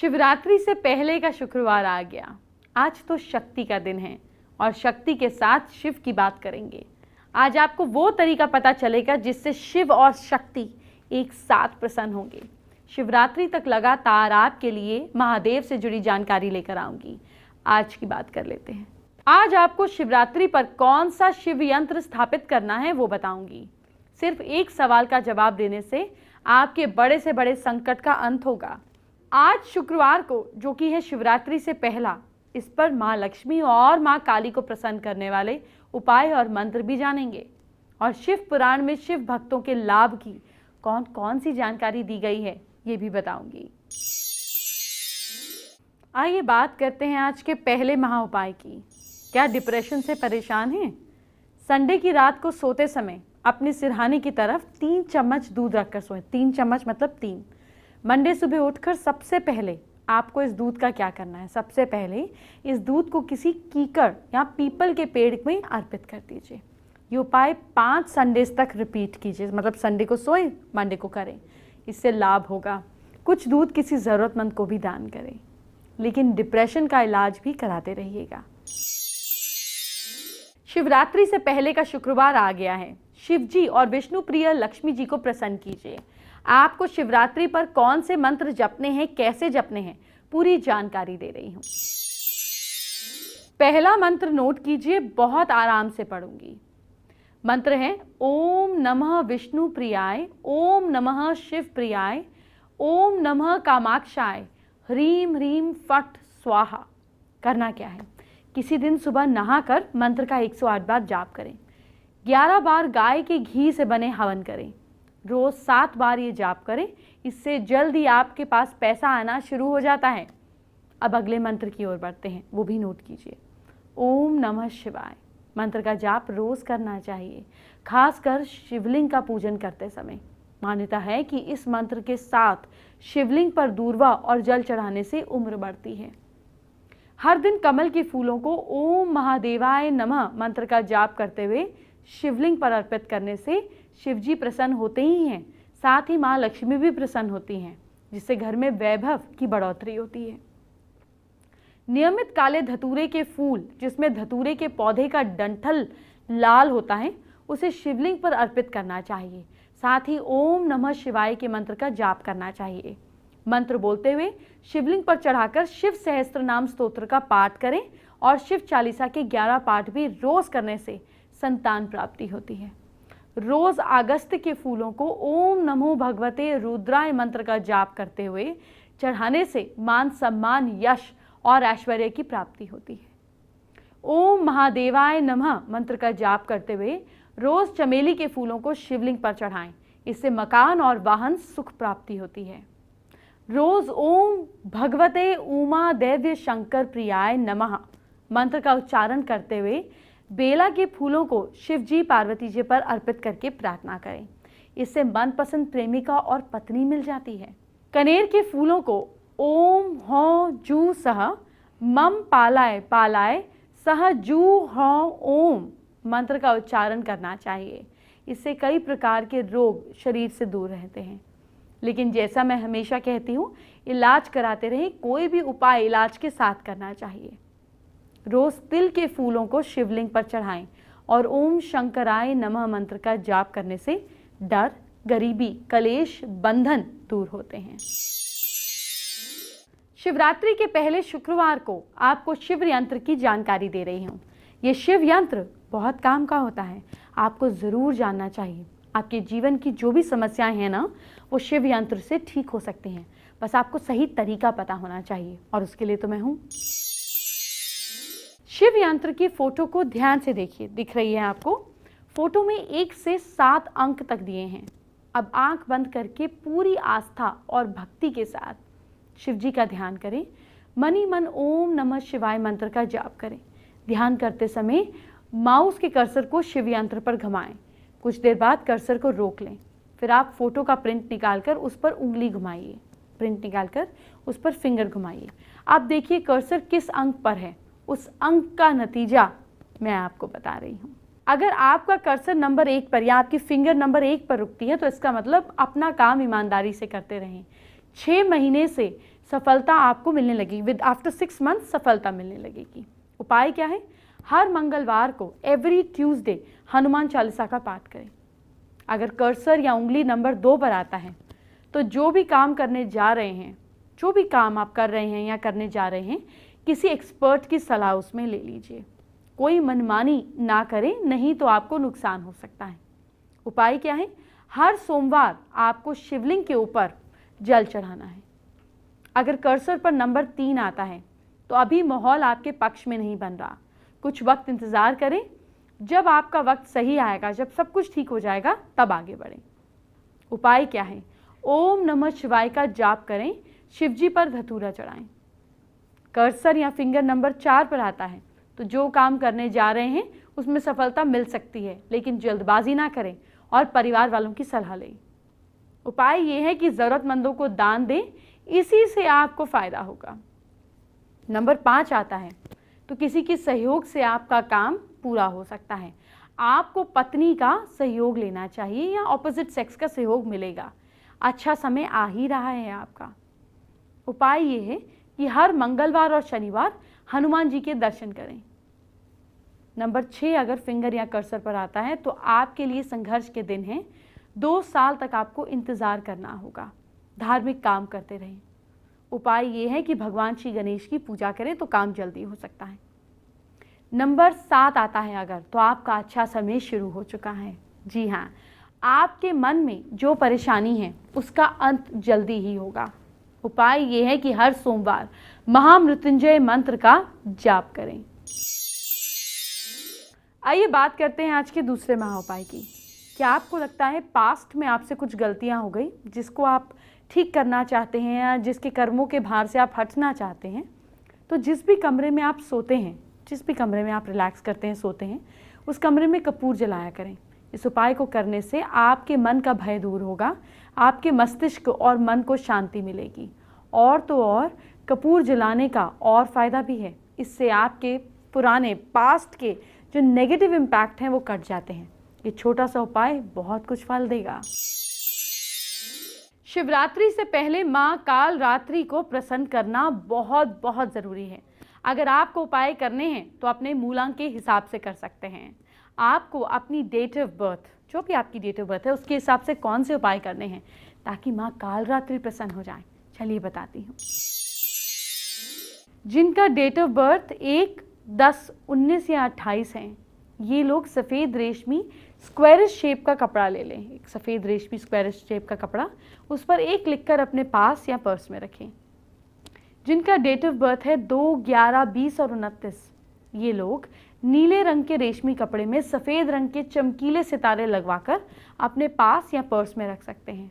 शिवरात्रि से पहले का शुक्रवार आ गया। आज तो शक्ति का दिन है और शक्ति के साथ शिव की बात करेंगे। आज आपको वो तरीका पता चलेगा जिससे शिव और शक्ति एक साथ प्रसन्न होंगे। शिवरात्रि तक लगातार आपके लिए महादेव से जुड़ी जानकारी लेकर आऊंगी। आज की बात कर लेते हैं। आज आपको शिवरात्रि पर कौन सा शिव यंत्र स्थापित करना है वो बताऊंगी। सिर्फ एक सवाल का जवाब देने से आपके बड़े से बड़े संकट का अंत होगा। आज शुक्रवार को, जो कि है शिवरात्रि से पहला, इस पर माँ लक्ष्मी और माँ काली को प्रसन्न करने वाले उपाय और मंत्र भी जानेंगे और शिव पुराण में शिव भक्तों के लाभ की कौन कौन सी जानकारी दी गई है ये भी बताऊंगी। आइए बात करते हैं आज के पहले महा उपाय की। क्या डिप्रेशन से परेशान हैं? संडे की रात को सोते समय अपने सिरहाने की तरफ 3 चम्मच दूध रखकर सोएं। 3 चम्मच मतलब 3। मंडे सुबह उठकर सबसे पहले आपको इस दूध का क्या करना है? सबसे पहले इस दूध को किसी कीकड़ या पीपल के पेड़ में अर्पित कर दीजिए। ये उपाय 5 संडेज तक रिपीट कीजिए, मतलब संडे को सोएं, मंडे को करें। इससे लाभ होगा। कुछ दूध किसी ज़रूरतमंद को भी दान करें, लेकिन डिप्रेशन का इलाज भी कराते रहिएगा। शिवरात्रि से पहले का शुक्रवार आ गया है। शिव जी और विष्णु प्रिय लक्ष्मी जी को प्रसन्न कीजिए। आपको शिवरात्रि पर कौन से मंत्र जपने हैं, कैसे जपने हैं, पूरी जानकारी दे रही हूं। पहला मंत्र नोट कीजिए, बहुत आराम से पढ़ूंगी। मंत्र है ओम नमः विष्णु प्रियाय, ओम नमः शिव प्रियाय, ओम नमः कामाक्षाय, ह्रीम ह्रीम फट स्वाहा। करना क्या है? किसी दिन सुबह नहाकर मंत्र का 108 बार जाप करें। 11 बार गाय के घी से बने हवन करें। रोज 7 बार ये जाप करें। इससे जल्द ही आपके पास पैसा आना शुरू हो जाता है। अब अगले मंत्र की ओर बढ़ते हैं, वो भी नोट कीजिए। ओम नमः शिवाय मंत्र का जाप रोज करना चाहिए, खासकर शिवलिंग का पूजन करते समय। मान्यता है कि इस मंत्र के साथ शिवलिंग पर दूर्वा और जल चढ़ाने से उम्र बढ़ती है। हर दिन कमल के फूलों को ओम महादेवाय नमः मंत्र का जाप करते हुए शिवलिंग पर अर्पित करने से शिवजी प्रसन्न होते ही हैं, साथ ही माँ लक्ष्मी भी प्रसन्न होती हैं, जिससे घर में वैभव की बढ़ोतरी होती है। नियमित काले धतूरे के फूल, जिसमें धतूरे के पौधे का डंठल लाल होता है, उसे शिवलिंग पर अर्पित करना चाहिए। साथ ही ओम नमः शिवाय के मंत्र का जाप करना चाहिए। मंत्र बोलते हुए शिवलिंग पर चढ़ाकर शिव सहस्त्र नाम स्तोत्र का पाठ करें और शिव चालीसा के 11 पाठ भी रोज करने से संतान प्राप्ति होती है। रोज अगस्त के फूलों को ओम नमो भगवते रुद्राय मंत्र का जाप करते हुए चढ़ाने से मान सम्मान, यश और ऐश्वर्य की प्राप्ति होती है। ओम महादेवाय नमः मंत्र का जाप करते हुए रोज चमेली के फूलों को शिवलिंग पर चढ़ाएं। इससे मकान और वाहन सुख प्राप्ति होती है। रोज ओम भगवते उमा देव्य शंकर प्रियाय नमः मंत्र का उच्चारण करते हुए बेला के फूलों को शिव जी पार्वती जी पर अर्पित करके प्रार्थना करें। इससे मनपसंद प्रेमिका और पत्नी मिल जाती है। कनेर के फूलों को ओम हो जू सह मम पालाय पालाय सह जू हो ओम मंत्र का उच्चारण करना चाहिए। इससे कई प्रकार के रोग शरीर से दूर रहते हैं। लेकिन जैसा मैं हमेशा कहती हूँ, इलाज कराते रहें। कोई भी उपाय इलाज के साथ करना चाहिए। रोज तिल के फूलों को शिवलिंग पर चढ़ाएं और ओम शंकराय नमः मंत्र का जाप करने से डर, गरीबी, कलेश, बंधन दूर होते हैं। शिवरात्रि के पहले शुक्रवार को आपको शिव यंत्र की जानकारी दे रही हूँ। ये शिव यंत्र बहुत काम का होता है, आपको ज़रूर जानना चाहिए। आपके जीवन की जो भी समस्याएं हैं ना, वो शिव यंत्र से ठीक हो सकती हैं। बस आपको सही तरीका पता होना चाहिए, और उसके लिए तो मैं हूँ। शिव यंत्र की फोटो को ध्यान से देखिए, दिख रही है आपको। फोटो में 1 से 7 अंक तक दिए हैं। अब आंख बंद करके पूरी आस्था और भक्ति के साथ शिव जी का ध्यान करें। मन ही मन ओम नमः शिवाय मंत्र का जाप करें। ध्यान करते समय माउस के कर्सर को शिव यंत्र पर घुमाएं। कुछ देर बाद कर्सर को रोक लें। फिर आप फोटो का प्रिंट निकालकर उस पर उंगली घुमाइए। प्रिंट निकालकर उस पर फिंगर घुमाइए। आप देखिए कर्सर किस अंक पर है, उस अंक का नतीजा मैं आपको बता रही हूँ। अगर आपका कर्सर नंबर 1 पर या आपकी फिंगर नंबर 1 पर रुकती है, तो इसका मतलब अपना काम ईमानदारी से करते रहें। 6 महीने से सफलता आपको मिलने लगेगी। विद आफ्टर 6 मंथ सफलता मिलने लगेगी। उपाय क्या है? हर मंगलवार को एवरी ट्यूसडे हनुमान चालीसा का पाठ करें। अगर कर्सर या उंगली नंबर 2 पर आता है तो जो भी काम करने जा रहे हैं, जो भी काम आप कर रहे हैं या करने जा रहे हैं, किसी एक्सपर्ट की सलाह उसमें ले लीजिए। कोई मनमानी ना करें, नहीं तो आपको नुकसान हो सकता है। उपाय क्या है? हर सोमवार आपको शिवलिंग के ऊपर जल चढ़ाना है। अगर कर्सर पर नंबर 3 आता है तो अभी माहौल आपके पक्ष में नहीं बन रहा, कुछ वक्त इंतज़ार करें। जब आपका वक्त सही आएगा, जब सब कुछ ठीक हो जाएगा, तब आगे बढ़ें। उपाय क्या है? ओम नमः शिवाय का जाप करें, शिवजी पर धतूरा चढ़ाएं। कर्सर या फिंगर नंबर 4 पर आता है तो जो काम करने जा रहे हैं उसमें सफलता मिल सकती है, लेकिन जल्दबाजी ना करें और परिवार वालों की सलाह लें। उपाय ये है कि ज़रूरतमंदों को दान दें, इसी से आपको फ़ायदा होगा। नंबर 5 आता है तो किसी के सहयोग से आपका काम पूरा हो सकता है। आपको पत्नी का सहयोग लेना चाहिए या ऑपोजिट सेक्स का सहयोग मिलेगा। अच्छा समय आ ही रहा है आपका। उपाय ये है कि हर मंगलवार और शनिवार हनुमान जी के दर्शन करें। नंबर 6 अगर फिंगर या कर्सर पर आता है तो आपके लिए संघर्ष के दिन हैं। 2 साल तक आपको इंतज़ार करना होगा। धार्मिक काम करते रहें। उपाय ये है कि भगवान श्री गणेश की पूजा करें तो काम जल्दी हो सकता है। नंबर 7 आता है अगर, तो आपका अच्छा समय शुरू हो चुका है। जी हाँ, आपके मन में जो परेशानी है उसका अंत जल्दी ही होगा। उपाय ये है कि हर सोमवार महामृत्युंजय मंत्र का जाप करें। आइए बात करते हैं आज के दूसरे महाउपाय की। क्या आपको लगता है पास्ट में आपसे कुछ गलतियां हो गई जिसको आप ठीक करना चाहते हैं या जिसके कर्मों के भार से आप हटना चाहते हैं? तो जिस भी कमरे में आप सोते हैं, जिस भी कमरे में आप रिलैक्स करते हैं, सोते हैं, उस कमरे में कपूर जलाया करें। इस उपाय को करने से आपके मन का भय दूर होगा, आपके मस्तिष्क और मन को शांति मिलेगी। और तो और कपूर जलाने का और फ़ायदा भी है, इससे आपके पुराने पास्ट के जो नेगेटिव इम्पैक्ट हैं वो कट जाते हैं। ये छोटा सा उपाय बहुत कुछ फल देगा। शिवरात्रि से पहले माँ काल रात्रि को प्रसन्न करना बहुत बहुत ज़रूरी है। अगर आपको उपाय करने हैं तो अपने मूलांक के हिसाब से कर सकते हैं। आपको अपनी डेट ऑफ बर्थ, जो भी आपकी डेट ऑफ बर्थ है, उसके हिसाब से कौन से उपाय करने हैं ताकि माँ काल रात्रि प्रसन्न हो जाए। चलिए बताती हूँ। जिनका डेट ऑफ बर्थ 1, 10, 19 या 28 हैं, ये लोग सफ़ेद रेशमी स्क्वायरिश शेप का कपड़ा ले लें। एक सफ़ेद रेशमी स्क्वायरिश शेप का कपड़ा, उस पर 1 लिखकर अपने पास या पर्स में रखें। जिनका डेट ऑफ बर्थ है 2, 11, 20 और 29, ये लोग नीले रंग के रेशमी कपड़े में सफ़ेद रंग के चमकीले सितारे लगवाकर अपने पास या पर्स में रख सकते हैं।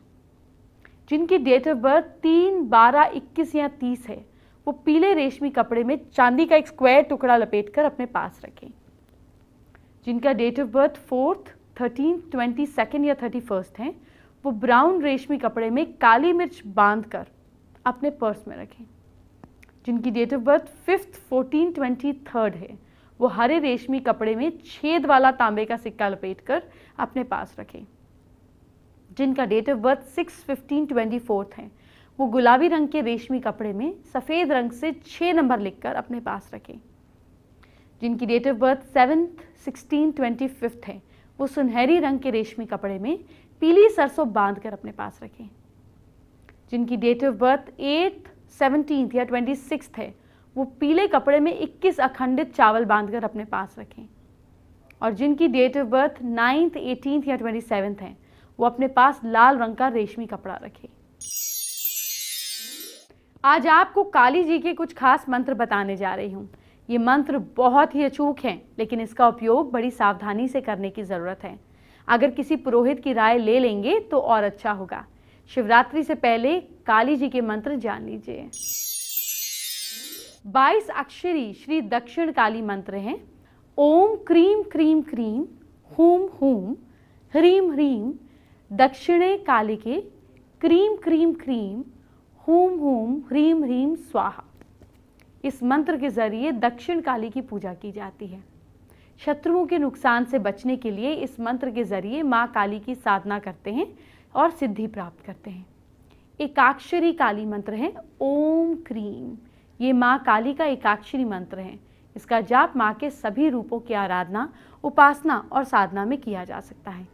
जिनकी डेट ऑफ बर्थ 3, 12, 21 या 30 है, वो पीले रेशमी कपड़े में चांदी का एक स्क्वायर टुकड़ा लपेटकर अपने पास रखें। जिनका date of birth 4th, 13th, 22nd या 31st हैं, वो ब्राउन रेशमी कपड़े में काली मिर्च बांधकर अपने पर्स में रखें। जिनकी date of birth 5th, 14th, 23rd है, वो हरे रेशमी कपड़े में छेद वाला तांबे का सिक्का लपेटकर अपने पास रखें। जिनका डेट ऑफ बर्थ 6, 15, 24th है, वो गुलाबी रंग के रेशमी कपड़े में सफ़ेद रंग से 6 नंबर लिखकर अपने पास रखें। जिनकी date of birth 7th, 16, 25th है, वो सुनहरी रंग के रेशमी कपड़े में पीली सरसों बांधकर अपने पास रखें। जिनकी date of birth 8th, 17th या 26th है, वो पीले कपड़े में 21 अखंडित चावल बांधकर अपने पास रखें। और जिनकी date of birth 9th, 18th या 27th है, वो अपने पास लाल रंग का रेशमी कपड़ा रखें। आज आपको काली जी के कुछ खास मंत्र बताने जा रही हूँ। ये मंत्र बहुत ही अचूक हैं, लेकिन इसका उपयोग बड़ी सावधानी से करने की ज़रूरत है। अगर किसी पुरोहित की राय ले लेंगे तो और अच्छा होगा। शिवरात्रि से पहले काली जी के मंत्र जान लीजिए। 22 अक्षरी श्री दक्षिण काली मंत्र हैं। ओम क्रीम क्रीम क्रीम हूम हूम ह्रीम ह्रीम दक्षिणे कालिके क्रीम क्रीम क्रीम हूम हूम ह्रीम ह्रीम स्वाहा। इस मंत्र के जरिए दक्षिण काली की पूजा की जाती है। शत्रुओं के नुकसान से बचने के लिए इस मंत्र के जरिए माँ काली की साधना करते हैं और सिद्धि प्राप्त करते हैं। एकाक्षरी काली मंत्र है ओम क्रीम। ये माँ काली का एकाक्षरी मंत्र है। इसका जाप माँ के सभी रूपों की आराधना, उपासना और साधना में किया जा सकता है।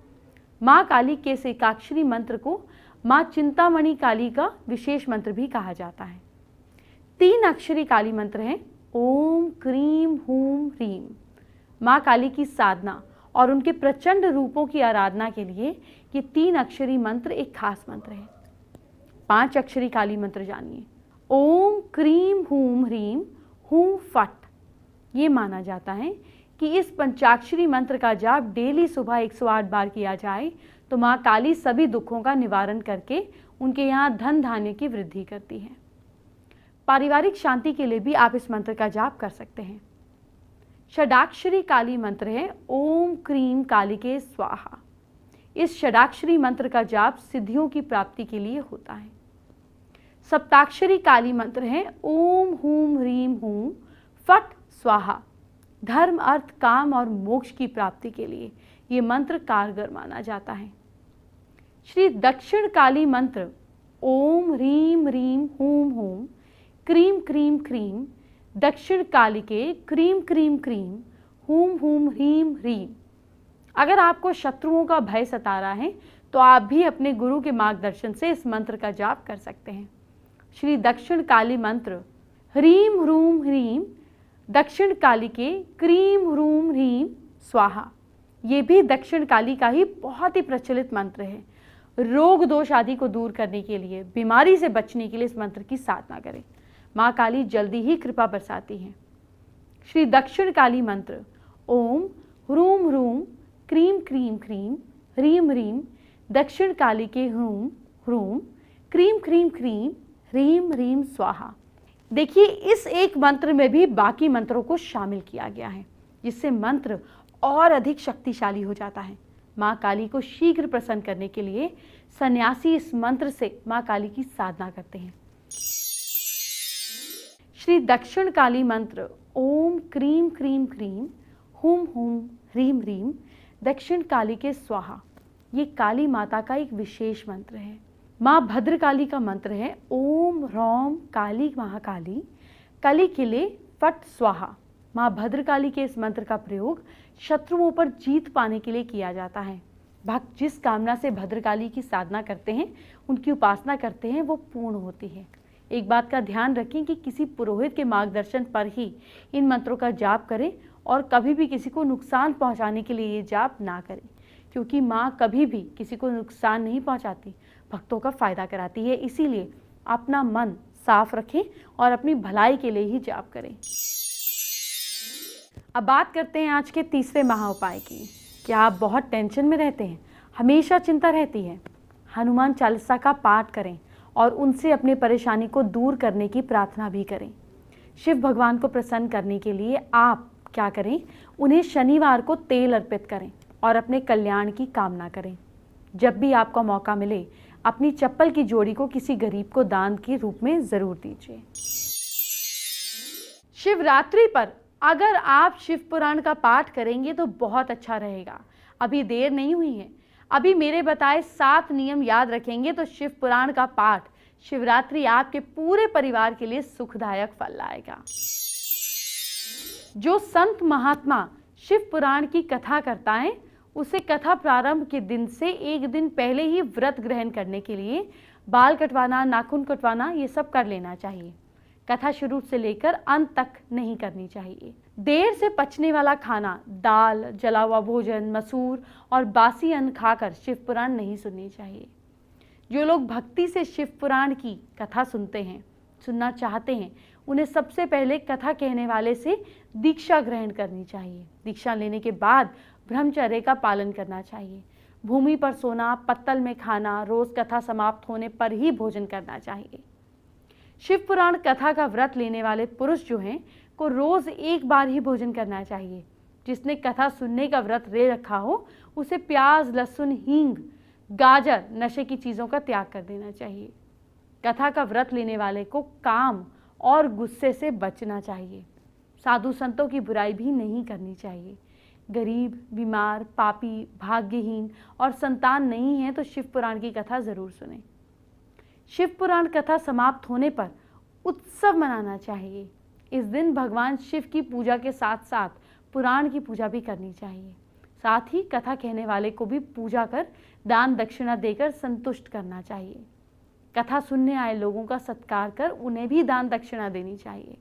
माँ काली के इस एकाक्षरी मंत्र को माँ चिंतामणि काली का विशेष मंत्र भी कहा जाता है। 3 अक्षरी काली मंत्र है ओम क्रीम हूम ह्रीम। माँ काली की साधना और उनके प्रचंड रूपों की आराधना के लिए ये 3 अक्षरी मंत्र एक खास मंत्र है। 5 अक्षरी काली मंत्र जानिए। ओम क्रीम हूम ह्रीम हूं फट। ये माना जाता है कि इस पंचाक्षरी मंत्र का जाप डेली सुबह 108 बार किया जाए तो माँ काली सभी दुखों का निवारण करके उनके यहाँ धन धान्य की वृद्धि करती है। पारिवारिक शांति के लिए भी आप इस मंत्र का जाप कर सकते हैं। षडाक्षरी काली मंत्र है ओम क्रीम कालिके स्वाहा। इस षडाक्षरी मंत्र का जाप सिद्धियों की प्राप्ति के लिए होता है। सप्ताक्षरी काली मंत्र है ओम हूम ह्रीम हूं फट स्वाहा। धर्म, अर्थ, काम और मोक्ष की प्राप्ति के लिए ये मंत्र कारगर माना जाता है। श्री दक्षिण काली मंत्र ओम ह्रीम ह्रीम हूम हूम क्रीम क्रीम क्रीम दक्षिण कालिके क्रीम क्रीम क्रीम हूम हूम ह्रीम ह्रीम। अगर आपको शत्रुओं का भय सता रहा है तो आप भी अपने गुरु के मार्गदर्शन से इस मंत्र का जाप कर सकते हैं। श्री दक्षिण काली मंत्र ह्रीम ह्रूम ह्रीम दक्षिण काली के क्रीम ह्रूम ह्रीम स्वाहा। ये भी दक्षिण काली का ही बहुत ही प्रचलित मंत्र है। रोग दोष आदि को दूर करने के लिए, बीमारी से बचने के लिए इस मंत्र की साधना करें। माँ काली जल्दी ही कृपा बरसाती हैं। श्री दक्षिण काली मंत्र ओम ह्रूम ह्रूम क्रीम क्रीम क्रीम ह्रीम ह्रीम दक्षिण काली के ह्रूम ह्रूम क्रीम क्रीम क्रीम ह्रीम ह्रीम स्वाहा। देखिए, इस एक मंत्र में भी बाकी मंत्रों को शामिल किया गया है, जिससे मंत्र और अधिक शक्तिशाली हो जाता है। माँ काली को शीघ्र प्रसन्न करने के लिए सन्यासी इस मंत्र से माँ काली की साधना करते हैं। श्री दक्षिण काली मंत्र ओम क्रीम क्रीम क्रीम हुम हुम ह्रीम ह्रीम दक्षिण काली के स्वाहा। ये काली माता का एक विशेष मंत्र है। माँ भद्रकाली का मंत्र है ओम ह्रौम काली महाकाली कली किले फट स्वाहा। माँ भद्रकाली के इस मंत्र का प्रयोग शत्रुओं पर जीत पाने के लिए किया जाता है। भक्त जिस कामना से भद्रकाली की साधना करते हैं, उनकी उपासना करते हैं, वो पूर्ण होती है। एक बात का ध्यान रखें कि किसी पुरोहित के मार्गदर्शन पर ही इन मंत्रों का जाप करें और कभी भी किसी को नुकसान पहुंचाने के लिए ये जाप ना करें, क्योंकि माँ कभी भी किसी को नुकसान नहीं पहुंचाती, भक्तों का फायदा कराती है। इसीलिए अपना मन साफ रखें और अपनी भलाई के लिए ही जाप करें। अब बात करते हैं आज के तीसरे महा उपाय की। क्या आप बहुत टेंशन में रहते हैं, हमेशा चिंता रहती है? हनुमान चालीसा का पाठ करें और उनसे अपनी परेशानी को दूर करने की प्रार्थना भी करें। शिव भगवान को प्रसन्न करने के लिए आप क्या करें? उन्हें शनिवार को तेल अर्पित करें और अपने कल्याण की कामना करें। जब भी आपको मौका मिले, अपनी चप्पल की जोड़ी को किसी गरीब को दान के रूप में जरूर दीजिए। शिवरात्रि पर अगर आप शिव पुराण का पाठ करेंगे तो बहुत अच्छा रहेगा। अभी देर नहीं हुई है, अभी मेरे बताए 7 नियम याद रखेंगे तो शिव पुराण का पाठ शिवरात्रि आपके पूरे परिवार के लिए सुखदायक फल लाएगा। जो संत महात्मा शिव पुराण की कथा करता है, उसे कथा प्रारंभ के दिन से एक दिन पहले ही व्रत ग्रहण करने के लिए बाल कटवाना, नाखून कटवाना, ये सब कर लेना चाहिए। कथा शुरू से लेकर अंत तक नहीं करनी चाहिए। देर से पचने वाला खाना, दाल, जला हुआ भोजन, मसूर और बासी अन्न खाकर शिव पुराण नहीं सुननी चाहिए। जो लोग भक्ति से शिव पुराण की कथा सुनना चाहते हैं, उन्हें सबसे पहले कथा कहने वाले से दीक्षा ग्रहण करनी चाहिए। दीक्षा लेने के बाद ब्रह्मचर्य का पालन करना चाहिए। भूमि पर सोना, पत्तल में खाना, रोज कथा समाप्त होने पर ही भोजन करना चाहिए। शिव पुराण कथा का व्रत लेने वाले पुरुष जो हैं को रोज एक बार ही भोजन करना चाहिए। जिसने कथा सुनने का व्रत ले रखा हो, उसे प्याज, लहसुन, हींग, गाजर, नशे की चीज़ों का त्याग कर देना चाहिए। कथा का व्रत लेने वाले को काम और गुस्से से बचना चाहिए। साधु संतों की बुराई भी नहीं करनी चाहिए। गरीब, बीमार, पापी, भाग्यहीन और संतान नहीं है तो शिव पुराण की कथा ज़रूर सुनें। शिव पुराण कथा समाप्त होने पर उत्सव मनाना चाहिए। इस दिन भगवान शिव की पूजा के साथ साथ पुराण की पूजा भी करनी चाहिए। साथ ही कथा कहने वाले को भी पूजा कर दान दक्षिणा देकर संतुष्ट करना चाहिए। कथा सुनने आए लोगों का सत्कार कर उन्हें भी दान दक्षिणा देनी चाहिए।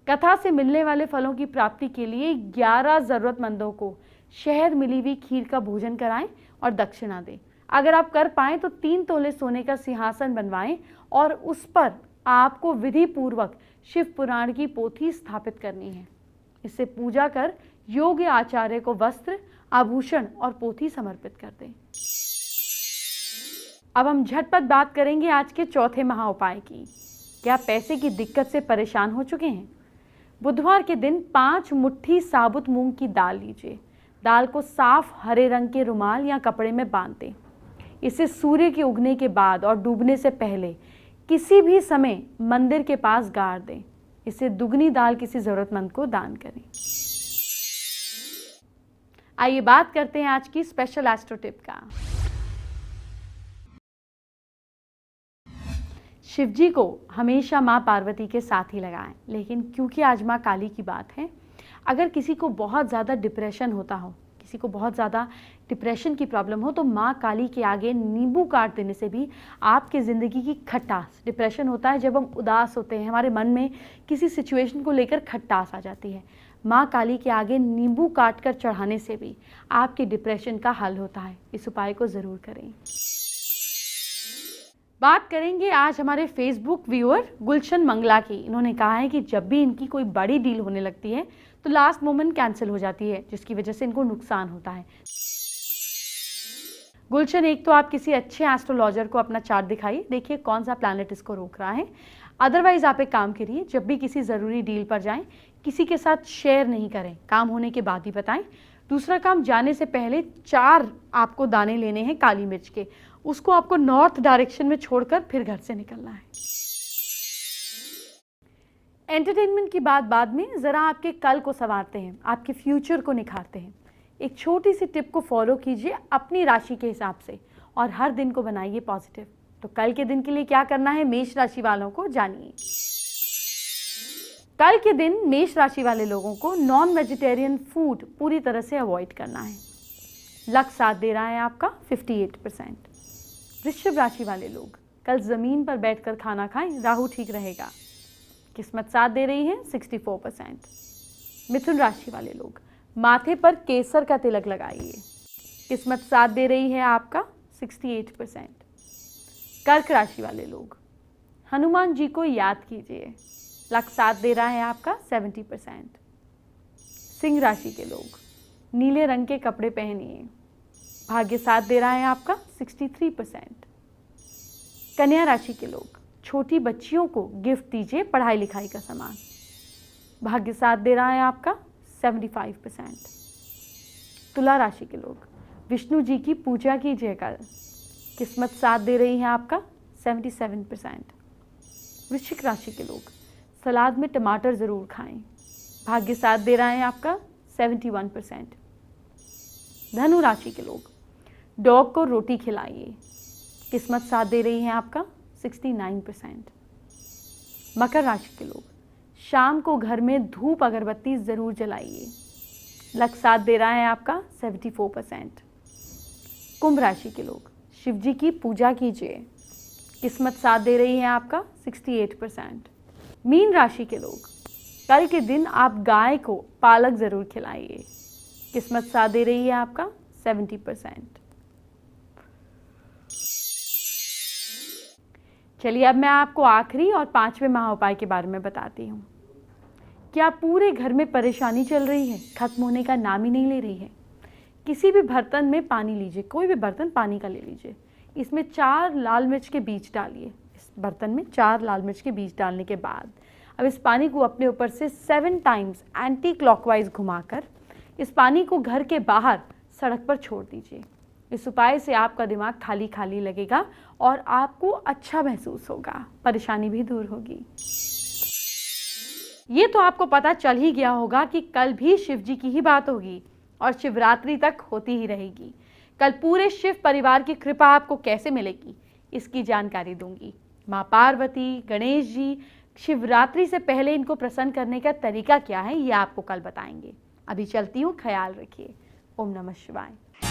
कथा से मिलने वाले फलों की प्राप्ति के लिए 11 जरूरतमंदों को शहद मिली हुई खीर का भोजन कराएं और दक्षिणा दें। अगर आप कर पाएं तो 3 तोले सोने का सिंहासन बनवाएं और उस पर आपको विधि पूर्वक शिव पुराण की पोथी स्थापित करनी है। इससे पूजा कर योग्य आचार्य को वस्त्र, आभूषण और पोथी समर्पित कर दें। अब हम झटपट बात करेंगे आज के चौथे महाउपाय की। क्या पैसे की दिक्कत से परेशान हो चुके हैं? बुधवार के दिन 5 मुट्ठी साबुत मूंग की दाल लीजिए। दाल को साफ हरे रंग के रुमाल या कपड़े में बांध दें। इसे सूर्य के उगने के बाद और डूबने से पहले किसी भी समय मंदिर के पास गाड़ दें। इससे दुगनी दाल किसी जरूरतमंद को दान करें। आइए बात करते हैं आज की स्पेशल एस्ट्रो टिप का। शिवजी को हमेशा माँ पार्वती के साथ ही लगाएं, लेकिन क्योंकि आज माँ काली की बात है, अगर किसी को बहुत ज़्यादा डिप्रेशन होता हो, किसी को बहुत ज़्यादा डिप्रेशन की प्रॉब्लम हो, तो माँ काली के आगे नींबू काट देने से भी आपकी ज़िंदगी की खटास, डिप्रेशन होता है जब हम उदास होते हैं, हमारे मन में किसी सिचुएशन को लेकर खटास आ जाती है, माँ काली के आगे नींबू काट कर चढ़ाने से भी आपके डिप्रेशन का हल होता है। इस उपाय को ज़रूर करें। बात करेंगे आज हमारे फेसबुक व्यूअर गुलशन मंगला की। इन्होंने कहा है कि जब भी इनकी कोई बड़ी डील होने लगती है तो लास्ट मोमेंट कैंसिल हो जाती है, जिसकी वजह से इनको नुकसान होता है। गुलशन, एक तो आप किसी अच्छे एस्ट्रोलॉजर को अपना चार्ट दिखाइए, देखिए कौन सा प्लैनेट इसको रोक रहा है। अदरवाइज आप एक काम करिए, जब भी किसी ज़रूरी डील पर जाएं, किसी के साथ शेयर नहीं करें, काम होने के बाद ही बताएं। दूसरा काम, जाने से पहले 4 आपको दाने लेने हैं काली मिर्च के, उसको आपको नॉर्थ डायरेक्शन में छोड़कर फिर घर से निकलना है। एंटरटेनमेंट की बात बाद में, ज़रा आपके कल को संवारते हैं, आपके फ्यूचर को निखारते हैं। एक छोटी सी टिप को फॉलो कीजिए अपनी राशि के हिसाब से और हर दिन को बनाइए पॉजिटिव। तो कल के दिन के लिए क्या करना है, मेष राशि वालों को जानिए। कल के दिन मेष राशि वाले लोगों को नॉन वेजिटेरियन फूड पूरी तरह से अवॉइड करना है। लक साथ दे रहा है आपका 58%। वृश्चिक राशि वाले लोग कल जमीन पर बैठकर खाना खाएं, राहु ठीक रहेगा। किस्मत साथ दे रही है 64%। मिथुन राशि वाले लोग माथे पर केसर का तिलक लगाइए, किस्मत साथ दे रही है आपका 68%। कर्क राशि वाले लोग हनुमान जी को याद कीजिए, लक साथ दे रहा है आपका 70%। सिंह राशि के लोग नीले रंग के कपड़े पहनिए, भाग्य साथ दे रहा है आपका 63%। कन्या राशि के लोग छोटी बच्चियों को गिफ्ट दीजिए पढ़ाई लिखाई का सामान, भाग्य साथ दे रहा है आपका 75%। तुला राशि के लोग विष्णु जी की पूजा कीजिए कल, किस्मत साथ दे रही है आपका 77%। वृश्चिक राशि के लोग सलाद में टमाटर ज़रूर खाएं, भाग्य साथ दे रहा है आपका 71%। धनु राशि के लोग डॉग को रोटी खिलाइए, किस्मत साथ दे रही है आपका 69%। मकर राशि के लोग शाम को घर में धूप अगरबत्ती ज़रूर जलाइए, लक साथ दे रहा है आपका 74%। कुंभ राशि के लोग शिवजी की पूजा कीजिए, किस्मत साथ दे रही है आपका 68%। मीन राशि के लोग कल के दिन आप गाय को पालक ज़रूर खिलाइए, किस्मत साथ दे रही है आपका 70%। चलिए अब मैं आपको आखिरी और 5वें महाउपाय के बारे में बताती हूँ। क्या पूरे घर में परेशानी चल रही है, खत्म होने का नाम ही नहीं ले रही है? किसी भी बर्तन में पानी लीजिए, कोई भी बर्तन पानी का ले लीजिए, इसमें 4 लाल मिर्च के बीज डालिए। इस बर्तन में 4 लाल मिर्च के बीज डालने के बाद अब इस पानी को अपने ऊपर से 7 टाइम्स एंटी क्लॉकवाइज घुमाकर इस पानी को घर के बाहर सड़क पर छोड़ दीजिए। इस उपाय से आपका दिमाग खाली खाली लगेगा और आपको अच्छा महसूस होगा, परेशानी भी दूर होगी। ये तो आपको पता चल ही गया होगा कि कल भी शिव जी की ही बात होगी और शिवरात्रि तक होती ही रहेगी। कल पूरे शिव परिवार की कृपा आपको कैसे मिलेगी, इसकी जानकारी दूंगी। माँ पार्वती, गणेश जी, शिवरात्रि से पहले इनको प्रसन्न करने का तरीका क्या है ये आपको कल बताएंगे। अभी चलती हूँ, ख्याल रखिए। ओम नमः शिवाय।